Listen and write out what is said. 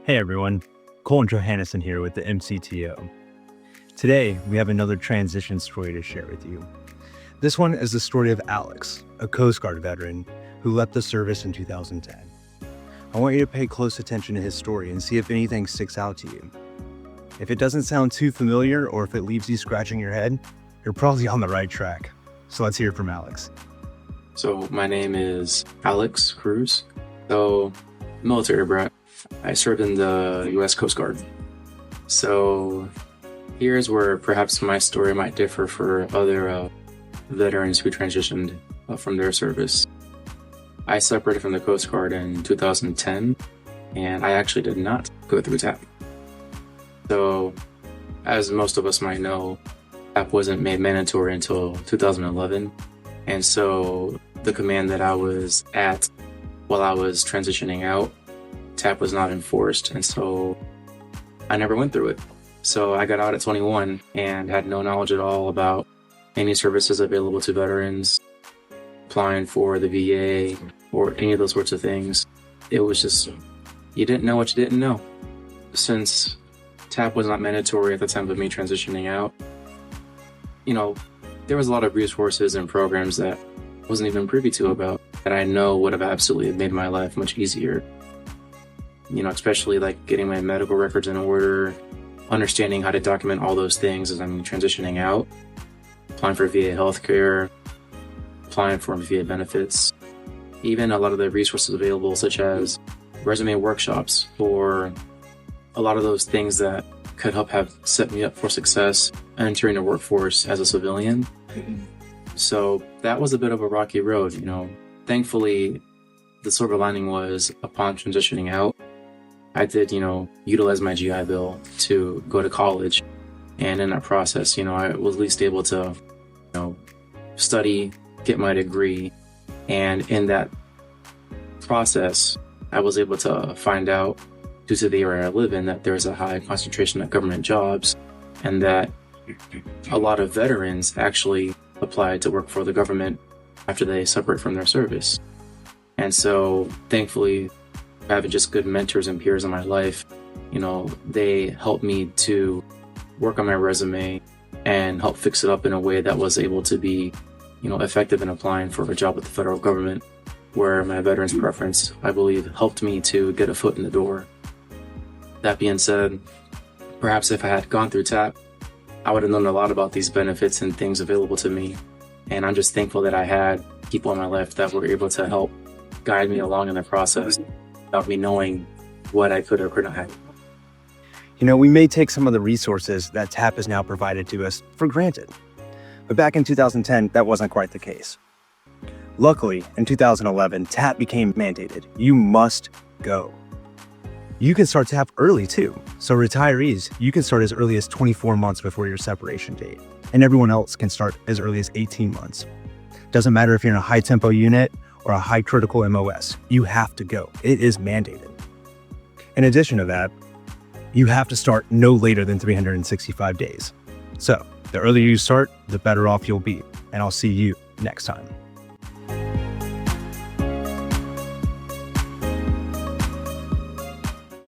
Hey everyone, Cole Johannesson here with the MCTO. Today, we have another transition story to share with you. This one is the story of Alex, a Coast Guard veteran who left the service in 2010. I want you to pay close attention to his story and see if anything sticks out to you. If it doesn't sound too familiar or if it leaves you scratching your head, you're probably on the right track. So let's hear from Alex. So my name is Alex Cruz. Military brat. I served in the U.S. Coast Guard. So here's where perhaps my story might differ for other veterans who transitioned from their service. I separated from the Coast Guard in 2010, and I actually did not go through TAP. So, as most of us might know, TAP wasn't made mandatory until 2011, and so the command that I was at while I was transitioning out, TAP was not enforced, and so I never went through it. So I got out at 21 and had no knowledge at all about any services available to veterans, applying for the VA, or any of those sorts of things. It was just, you didn't know what you didn't know. Since TAP was not mandatory at the time of me transitioning out, there was a lot of resources and programs that I wasn't even privy to about that I know would have absolutely made my life much easier. Especially like getting my medical records in order, understanding how to document all those things as I'm transitioning out, applying for VA healthcare, applying for VA benefits, even a lot of the resources available such as resume workshops or a lot of those things that could help have set me up for success entering the workforce as a civilian. So that was a bit of a rocky road. Thankfully, the silver lining was upon transitioning out, I did, utilize my GI Bill to go to college. And in that process, I was at least able to, study, get my degree. And in that process, I was able to find out, due to the area I live in, that there's a high concentration of government jobs and that a lot of veterans actually applied to work for the government after they separate from their service. And so, thankfully, having just good mentors and peers in my life, they helped me to work on my resume and help fix it up in a way that was able to be, effective in applying for a job with the federal government, where my veterans preference, I believe, helped me to get a foot in the door. That being said, perhaps if I had gone through TAP, I would have known a lot about these benefits and things available to me. And I'm just thankful that I had people in my life that were able to help guide me along in the process without me knowing what I could or could not have. We may take some of the resources that TAP has now provided to us for granted. But back in 2010, that wasn't quite the case. Luckily, in 2011, TAP became mandated. You must go. You can start TAP early too. So retirees, you can start as early as 24 months before your separation date. And everyone else can start as early as 18 months. Doesn't matter if you're in a high tempo unit or a high critical MOS, you have to go. It is mandated. In addition to that, you have to start no later than 365 days. So the earlier you start, the better off you'll be. And I'll see you next time.